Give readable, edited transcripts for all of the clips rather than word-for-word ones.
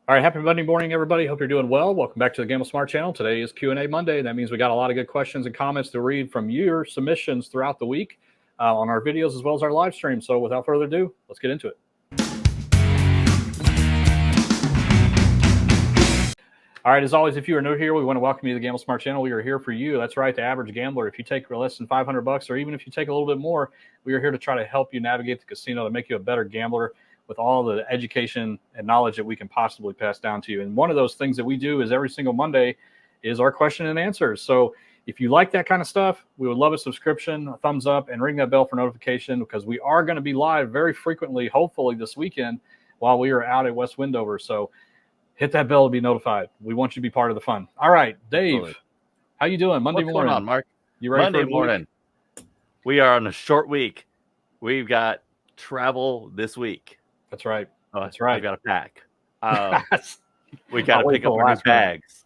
All right, happy Monday morning, everybody. Hope you're doing well. Welcome back to the Gamble Smart channel. Today is Q&A Monday. That means we got a lot of good questions and comments to read from your submissions throughout the week on our videos as well as our live stream. So without further ado, let's get into it. All right, as always, if you are new here, we want to welcome you to the Gamble Smart channel. We are here for you. That's right, the average gambler. If you take less than $500 or even if you take a little bit more, we are here to try to help you navigate the casino to make you a better gambler with all the education and knowledge that we can possibly pass down to you. And one of those things that we do is every single Monday is our question and answers. So if you like that kind of stuff, we would love a subscription, a thumbs up, and ring that bell for notification because we are going to be live very frequently, hopefully this weekend, while we are out at West Windover. So hit that bell to be notified. We want you to be part of the fun. All right, Dave, Absolutely. How you doing? Monday What's morning. going on, Mark? You ready Monday for morning. We are on a short week. We've got travel this week. That's right. That's right. I got to pack. We got to pick up our new bags.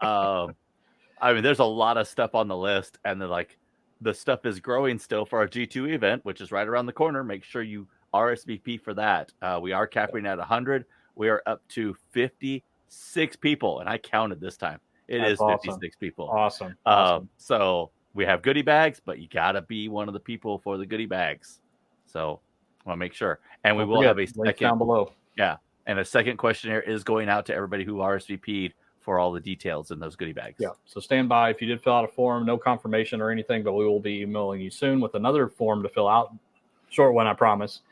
I mean, there's a lot of stuff on the list, and the stuff is growing still for our G2 event, which is right around the corner. Make sure you RSVP for that. We are capping at 100. We are up to 56 people, and I counted this time. That's awesome. 56 people. Awesome. So we have goodie bags, but you got to be one of the people for the goodie bags. So I want to make sure. And we will have a second down below. Yeah. And a second questionnaire is going out to everybody who RSVP'd for all the details in those goodie bags. Yeah. So stand by. If you did fill out a form, no confirmation or anything, but we will be emailing you soon with another form to fill out. Short one, I promise.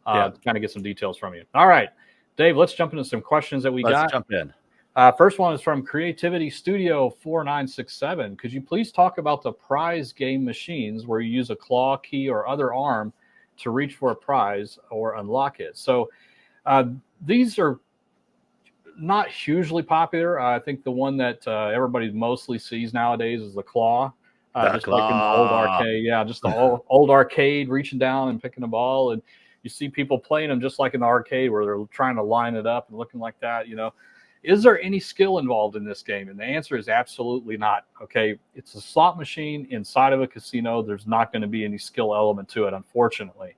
To kind of get some details from you. All right, Dave, let's jump into some questions that Let's jump in. First one is from Creativity Studio 4967. Could you please talk about the prize game machines where you use a claw, key, or other arm to reach for a prize or unlock it? So these are not hugely popular. I think the one that everybody mostly sees nowadays is the claw. Just like in the old arcade. Yeah, just the old arcade, reaching down and picking a ball. And you see people playing them just like in the arcade where they're trying to line it up and looking like that, Is there any skill involved in this game? And the answer is absolutely not. Okay, it's a slot machine inside of a casino. There's not going to be any skill element to it, unfortunately.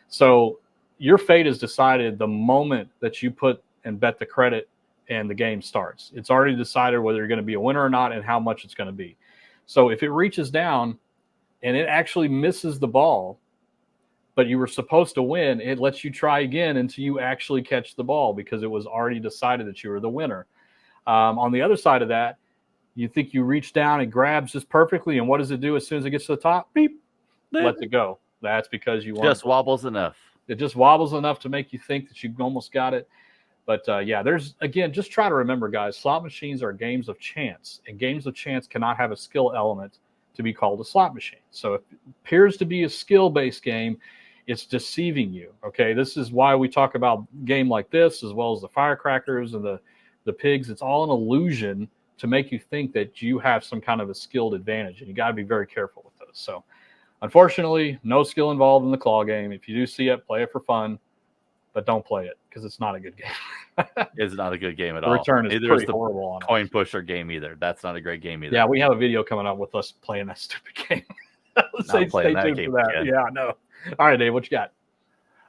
So your fate is decided the moment that you put and bet the credit and the game starts. It's already decided whether you're going to be a winner or not and how much it's going to be. So if it reaches down and it actually misses the ball, but you were supposed to win, it lets you try again until you actually catch the ball because it was already decided that you were the winner. On the other side of that, you think you reach down and grabs just perfectly, and what does it do as soon as it gets to the top? Beep, lets it go. That's because you just wobbles enough. It just wobbles enough to make you think that you almost got it. But there's, again, just try to remember, guys, slot machines are games of chance, and games of chance cannot have a skill element to be called a slot machine. So if it appears to be a skill-based game, it's deceiving you. Okay, this is why we talk about a game like this, as well as the firecrackers and the pigs. It's all an illusion to make you think that you have some kind of a skilled advantage, and you got to be very careful with those. So, unfortunately, no skill involved in the claw game. If you do see it, play it for fun, but don't play it because it's not a good game. It's not a good game at all. The return is pretty horrible on coin pusher game either. That's not a great game either. Yeah, we have a video coming up with us playing that stupid game. Stay tuned for that. Again. Yeah, no. All right, Dave, what you got?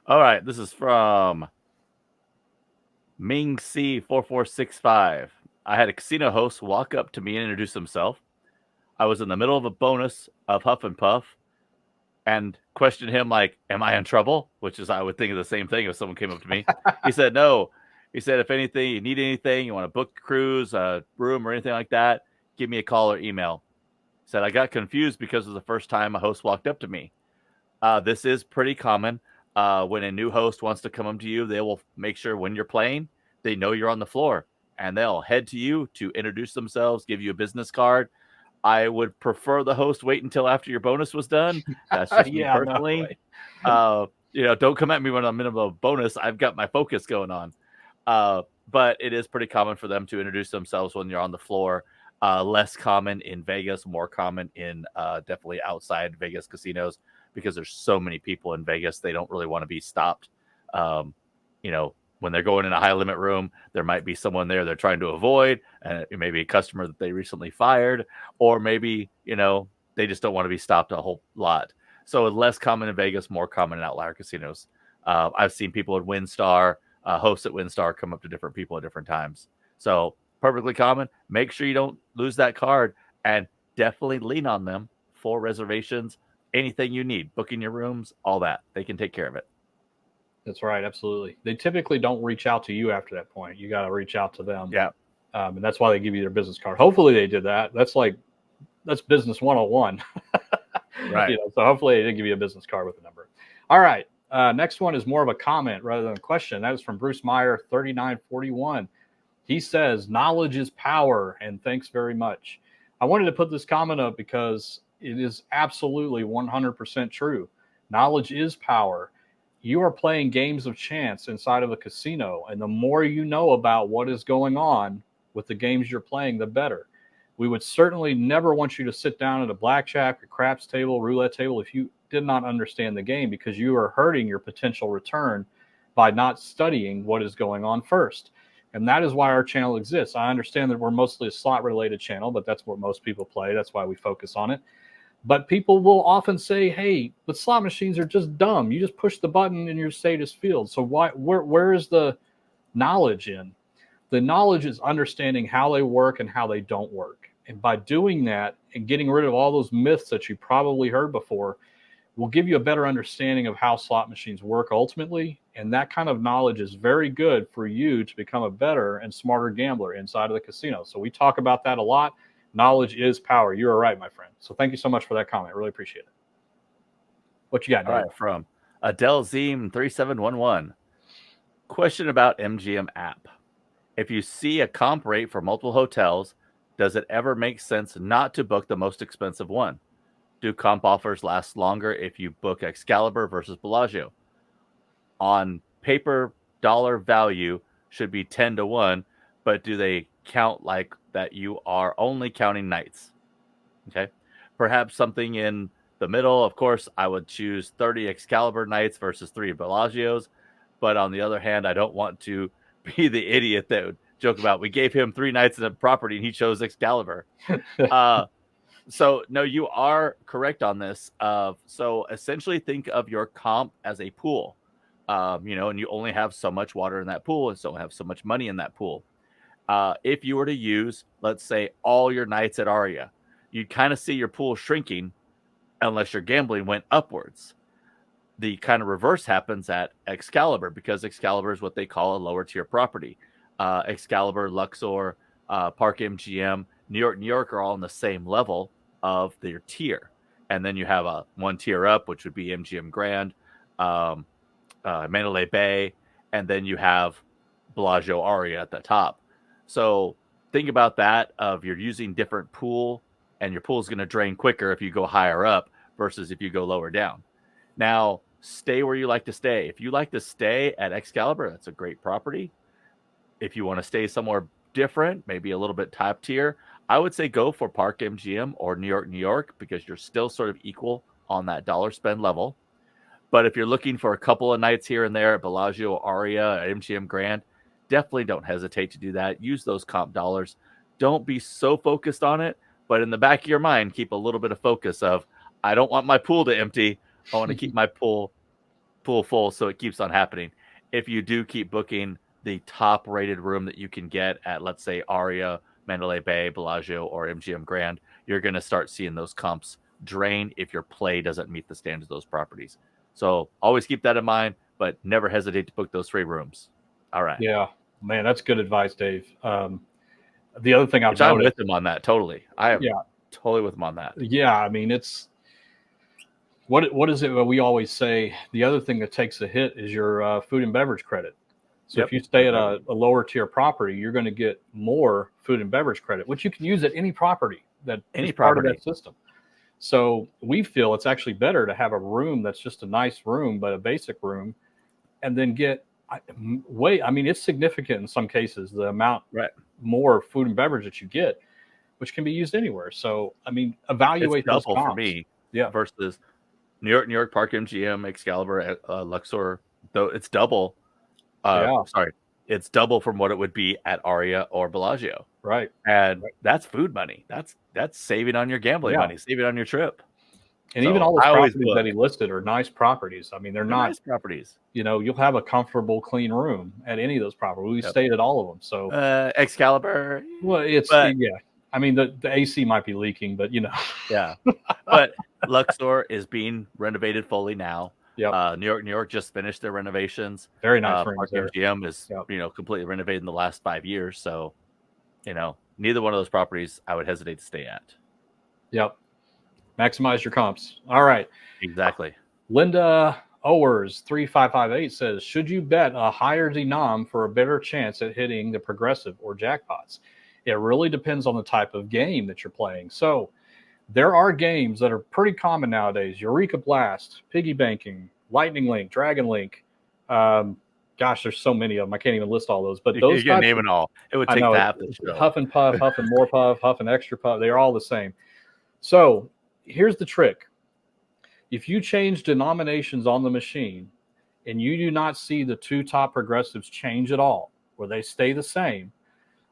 All right, this is from Ming C4465. I had a casino host walk up to me and introduce himself. I was in the middle of a bonus of Huff and Puff and questioned him like, am I in trouble? Which is, I would think of the same thing if someone came up to me. He said, no. He said, if anything, you need anything, you want to book a cruise, a room, or anything like that, give me a call or email. He said, I got confused because it was the first time a host walked up to me. This is pretty common. When a new host wants to come up to you, they will make sure when you're playing, they know you're on the floor, and they'll head to you to introduce themselves, give you a business card. I would prefer the host wait until after your bonus was done. That's just me personally. Don't come at me when I'm in a bonus. I've got my focus going on. But it is pretty common for them to introduce themselves when you're on the floor. Less common in Vegas, more common in definitely outside Vegas casinos because there's so many people in Vegas. They don't really want to be stopped. When they're going in a high limit room, there might be someone there they're trying to avoid, and it may be a customer that they recently fired, or maybe, they just don't want to be stopped a whole lot. So less common in Vegas, more common in outlier casinos. I've seen people at Winstar hosts at Winstar come up to different people at different times. So perfectly common. Make sure you don't lose that card, and definitely lean on them for reservations, anything you need, booking your rooms, all that. They can take care of it. That's right. Absolutely. They typically don't reach out to you after that point. You got to reach out to them. Yeah. And that's why they give you their business card. Hopefully they did that. That's business 101. Right. So hopefully they did give you a business card with a number. All right. Next one is more of a comment rather than a question. That is from Bruce Meyer, 3941. He says, knowledge is power, and thanks very much. I wanted to put this comment up because it is absolutely 100% true. Knowledge is power. You are playing games of chance inside of a casino, and the more you know about what is going on with the games you're playing, the better. We would certainly never want you to sit down at a blackjack, a craps table, roulette table if you did not understand the game, because you are hurting your potential return by not studying what is going on first. And that is why our channel exists. I understand that we're mostly a slot related channel, but that's what most people play. That's why we focus on it. But people will often say, hey, but slot machines are just dumb. You just push the button and your status field. So where is the knowledge in? The knowledge is understanding how they work and how they don't work. And by doing that and getting rid of all those myths that you probably heard before, will give you a better understanding of how slot machines work ultimately. And that kind of knowledge is very good for you to become a better and smarter gambler inside of the casino. So we talk about that a lot. Knowledge is power. You are right, my friend. So thank you so much for that comment. Really appreciate it. What you got, Dave? All right, from Adele Zeem 3711. Question about MGM app. If you see a comp rate for multiple hotels, does it ever make sense not to book the most expensive one? Do comp offers last longer if you book Excalibur versus Bellagio? On paper, dollar value should be 10 to 1, but do they count like that you are only counting nights? Okay. Perhaps something in the middle. Of course, I would choose 30 Excalibur nights versus 3 Bellagios. But on the other hand, I don't want to be the idiot that would joke about we gave him 3 nights in a property and he chose Excalibur. So no, you are correct on this. So essentially think of your comp as a pool, and you only have so much water in that pool and so have so much money in that pool. If you were to use, let's say, all your nights at Aria, you'd kind of see your pool shrinking unless your gambling went upwards. The kind of reverse happens at Excalibur because Excalibur is what they call a lower tier property. Excalibur, Luxor, Park MGM, New York are all on the same level of their tier. And then you have a one tier up, which would be MGM Grand, Mandalay Bay, and then you have Bellagio Aria at the top. So think about that of you're using different pool, and your pool is going to drain quicker if you go higher up versus if you go lower down. Now, stay where you like to stay. If you like to stay at Excalibur, that's a great property. If you want to stay somewhere different, maybe a little bit top tier, I would say go for Park MGM or New York, because you're still sort of equal on that dollar spend level. But if you're looking for a couple of nights here and there at Bellagio, Aria, MGM Grand, definitely don't hesitate to do that. Use those comp dollars. Don't be so focused on it, but in the back of your mind, keep a little bit of focus of, I don't want my pool to empty. I want to keep my pool full so it keeps on happening. If you do keep booking the top rated room that you can get at, let's say, Aria, Mandalay Bay, Bellagio, or MGM Grand, you're going to start seeing those comps drain if your play doesn't meet the standards of those properties. So always keep that in mind, but never hesitate to book those free rooms. All right. Yeah, man, that's good advice, Dave. The other thing I'm with him on that. Totally. I am totally with him on that. Yeah. I mean, it's what is it we always say? The other thing that takes a hit is your food and beverage credit. So if you stay at a lower tier property, you're going to get more food and beverage credit, which you can use at any property part of that system. So we feel it's actually better to have a room that's just a nice room, but a basic room, and then get it's significant in some cases, the amount more food and beverage that you get, which can be used anywhere. So, I mean, evaluate those comps. For me, versus New York, Park MGM, Excalibur, Luxor, though it's double. It's double from what it would be at Aria or Bellagio. Right. And that's food money. That's saving on your gambling money, saving on your trip. And So even all those I always properties that book. he listed are nice properties. I mean, they're They're not, nice properties. you'll have a comfortable, clean room at any of those properties. We Yep. stayed at all of them. So, Excalibur. well, But yeah. I mean, the AC might be leaking, but yeah. But Luxor is being renovated fully now. Yep. New York just finished their renovations. Very nice rooms Park there. MGM is Yep. completely renovated in the last 5 years. So, neither one of those properties I would hesitate to stay at. Yep. Maximize your comps. All right. Exactly. Linda Owers 3558 says, should you bet a higher denom for a better chance at hitting the progressive or jackpots? It really depends on the type of game that you're playing. So there are games that are pretty common nowadays. Eureka Blast, Piggy Banking, Lightning Link, Dragon Link. Gosh, there's so many of them. I can't even list all those. But those you can types name it all. It would take half the show. Huff and Puff, Huff and More Puff, Huff and Extra Puff. They're all the same. So here's the trick. If you change denominations on the machine and you do not see the two top progressives change at all, or they stay the same,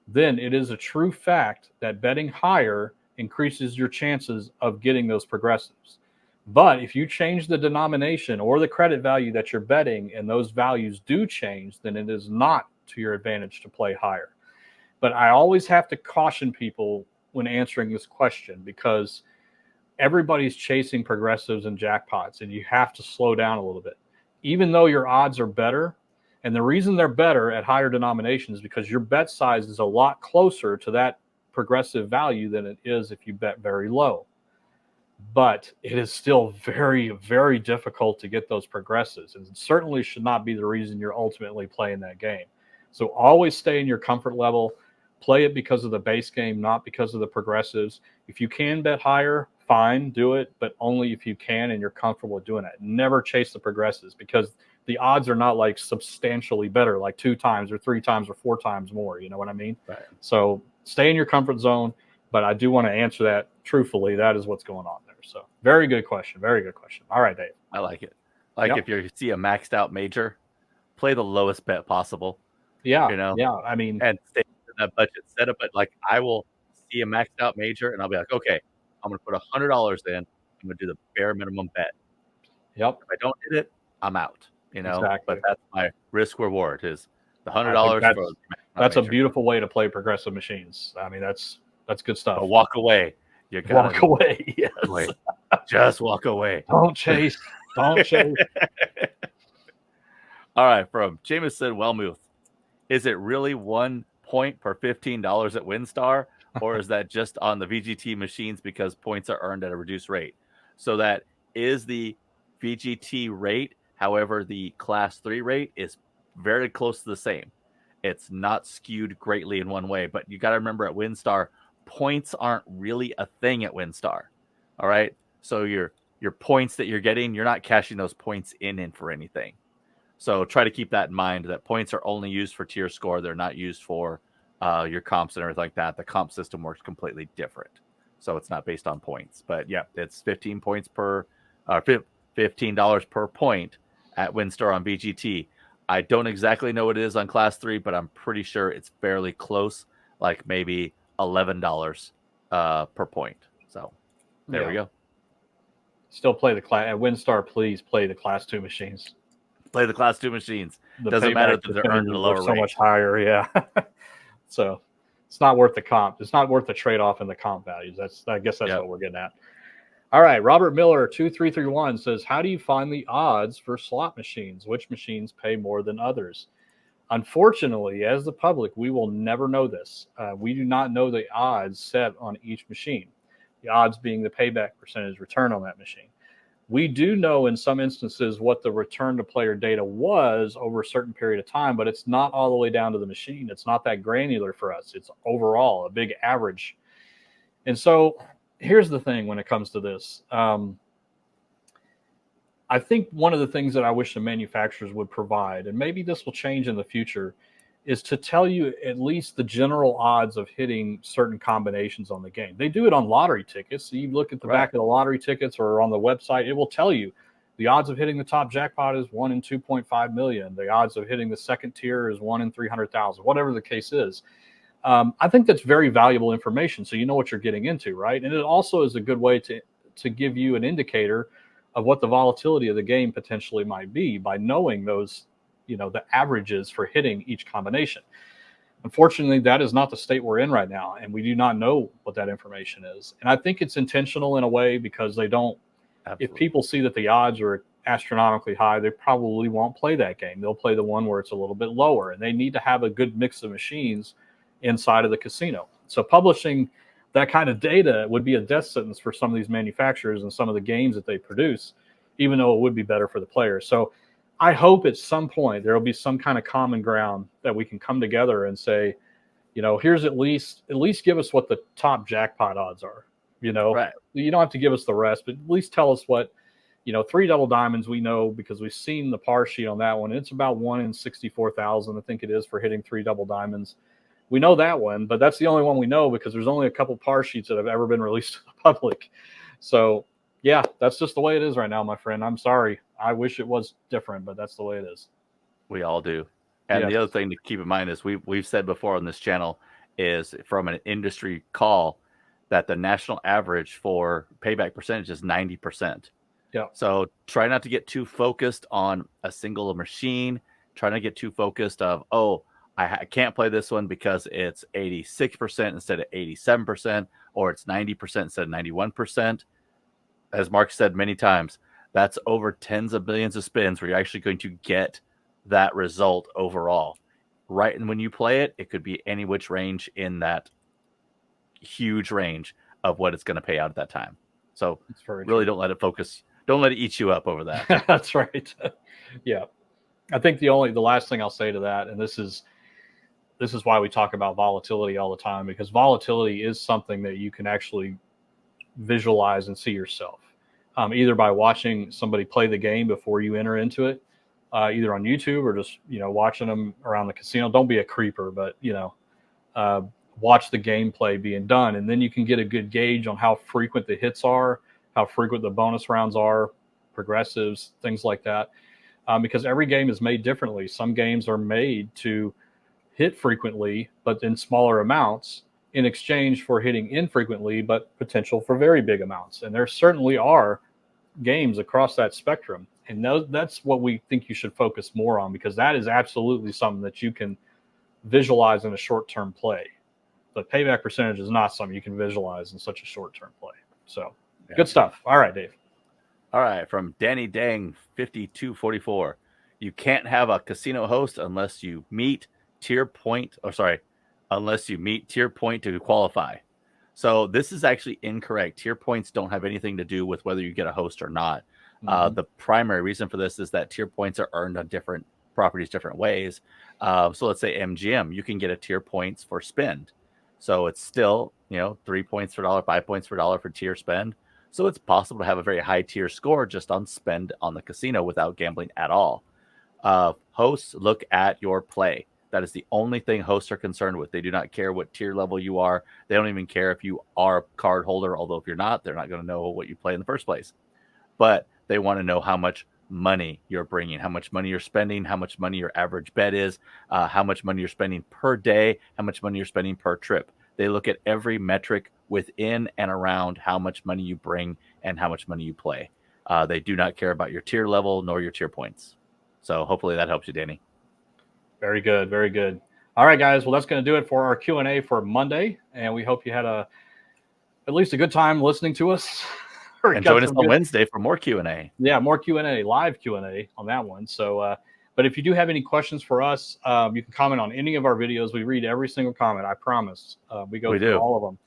then it is a true fact that betting higher increases your chances of getting those progressives. But if you change the denomination or the credit value that you're betting and those values do change, then it is not to your advantage to play higher. But I always have to caution people when answering this question because everybody's chasing progressives and jackpots, and you have to slow down a little bit. Even though your odds are better, and the reason they're better at higher denominations is because your bet size is a lot closer to that progressive value than it is if you bet very low. But it is still very, very difficult to get those progressives, and it certainly should not be the reason you're ultimately playing that game. So always stay in your comfort level. Play it because of the base game, not because of the progressives. If you can bet higher, fine, do it, but only if you can and you're comfortable with doing it. Never chase the progressives because the odds are not like substantially better, like 2 times or 3 times or 4 times more. You know what I mean? Right. So stay in your comfort zone, but I do want to answer that truthfully. That is what's going on there. So very good question. Very good question. All right, Dave. I like it. If you see a maxed out major, play the lowest bet possible. Yeah. Yeah. I mean, and stay in that budget setup. But I will see a maxed out major and I'll be like, okay, I'm going to put $100 in. I'm going to do the bare minimum bet. Yep. If I don't hit it, I'm out. Exactly. But that's my risk reward is the $100 for. That's a beautiful way to play progressive machines. I mean, that's good stuff. But walk away. You gotta walk away. Yes. Wait. Just walk away. Don't chase. Don't chase. All right, from Jameson Wellmuth. Is it really 1 point per $15 at Winstar, or is that just on the VGT machines because points are earned at a reduced rate? So that is the VGT rate. However, the Class 3 rate is very close to the same. It's not skewed greatly in one way, but you got to remember at Winstar, points aren't really a thing at Winstar. All right. So your points that you're getting, you're not cashing those points in for anything. So try to keep that in mind that points are only used for tier score. They're not used for your comps and everything like that. The comp system works completely different. So it's not based on points. But yeah, it's $15 per point at Winstar on VGT. I don't exactly know what it is on Class 3, but I'm pretty sure it's fairly close, like maybe $11 per point. So there we go. Still play the class at Winstar. Please play the Class 2 machines. Play the Class 2 machines. The doesn't matter that they're earned at a lower rate. So much higher, yeah. So it's not worth the comp. It's not worth the trade-off in the comp values. I guess that's what we're getting at. All right, Robert Miller 2331 says, how do you find the odds for slot machines? Which machines pay more than others? Unfortunately, as the public, we will never know this. We do not know the odds set on each machine, the odds being the payback percentage return on that machine. We do know in some instances what the return to player data was over a certain period of time, but it's not all the way down to the machine. It's not that granular for us. It's overall a big average. And so here's the thing when it comes to this. I think one of the things that I wish the manufacturers would provide, and maybe this will change in the future, is to tell you at least the general odds of hitting certain combinations on the game. They do it on lottery tickets. So you look at the back of the lottery tickets or on the website, it will tell you the odds of hitting the top jackpot is 1 in 2.5 million. The odds of hitting the second tier is 1 in 300,000, whatever the case is. I think that's very valuable information. So you know what you're getting into, right? And it also is a good way to to give you an indicator of what the volatility of the game potentially might be by knowing those, the averages for hitting each combination. Unfortunately, that is not the state we're in right now, and we do not know what that information is. And I think it's intentional in a way because they don't. Absolutely. If people see that the odds are astronomically high, they probably won't play that game. They'll play the one where it's a little bit lower, and they need to have a good mix of machines inside of the casino. So publishing that kind of data would be a death sentence for some of these manufacturers and some of the games that they produce, even though it would be better for the players. So I hope at some point there will be some kind of common ground that we can come together and say, here's at least give us what the top jackpot odds are. Right. You don't have to give us the rest, but at least tell us what, 3 double diamonds we know because we've seen the par sheet on that one. It's about 1 in 64,000, I think it is, for hitting 3 double diamonds. We know that one, but that's the only one we know because there's only a couple par sheets that have ever been released to the public. So, yeah, that's just the way it is right now, my friend. I'm sorry. I wish it was different, but that's the way it is. We all do. And the other thing to keep in mind is we've said before on this channel is from an industry call that the national average for payback percentage is 90%. Yeah. So try not to get too focused on a single machine. Try not to get too focused of, I can't play this one because it's 86% instead of 87%, or it's 90% instead of 91%. As Mark said many times, that's over tens of billions of spins where you're actually going to get that result overall. Right, and when you play it, it could be any which range in that huge range of what it's going to pay out at that time. So really don't let it focus. Don't let it eat you up over that. That's right. Yeah. I think the last thing I'll say to that, and this is why we talk about volatility all the time, because volatility is something that you can actually visualize and see yourself, either by watching somebody play the game before you enter into it, either on YouTube or just, watching them around the casino. Don't be a creeper, but, watch the gameplay being done. And then you can get a good gauge on how frequent the hits are, how frequent the bonus rounds are, progressives, things like that. Because every game is made differently. Some games are made to hit frequently, but in smaller amounts in exchange for hitting infrequently, but potential for very big amounts. And there certainly are games across that spectrum. And that's what we think you should focus more on, because that is absolutely something that you can visualize in a short-term play. But payback percentage is not something you can visualize in such a short-term play. So Good stuff. All right, Dave. All right, from Danny Dang 5244. You can't have a casino host unless you meet tier point, unless you meet tier point to qualify. So this is actually incorrect. Tier points don't have anything to do with whether you get a host or not. The primary reason for this is that tier points are earned on different properties, different ways. So let's say MGM, you can get a tier points for spend. So it's still, 3 points per dollar, 5 points per dollar for tier spend. So it's possible to have a very high tier score just on spend on the casino without gambling at all. Hosts look at your play. That is the only thing hosts are concerned with. They do not care what tier level you are. They don't even care if you are a card holder, although if you're not, they're not going to know what you play in the first place. But they want to know how much money you're bringing, how much money you're spending, how much money your average bet is, how much money you're spending per day, how much money you're spending per trip. They look at every metric within and around how much money you bring and how much money you play. They do not care about your tier level nor your tier points. So hopefully that helps you, Danny. Very good. Very good. All right, guys. Well, that's going to do it for our Q&A for Monday. And we hope you had at least a good time listening to us. And join us on Wednesday for more Q&A. Yeah, more Q&A, live Q&A on that one. So, but if you do have any questions for us, you can comment on any of our videos. We read every single comment, I promise. We go through all of them.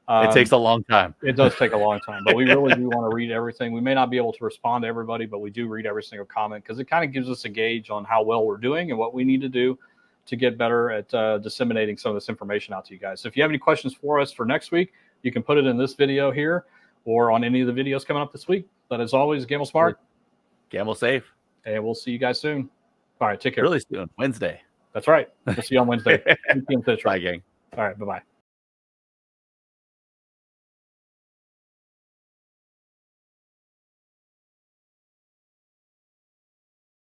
It takes a long time. It does take a long time, but we really do want to read everything. We may not be able to respond to everybody, but we do read every single comment because it kind of gives us a gauge on how well we're doing and what we need to do to get better at disseminating some of this information out to you guys. So if you have any questions for us for next week, you can put it in this video here or on any of the videos coming up this week. But as always, gamble smart. Gamble safe. And we'll see you guys soon. All right, take care. Really soon, Wednesday. That's right. We'll see you on Wednesday. Bye, gang. All right, bye-bye.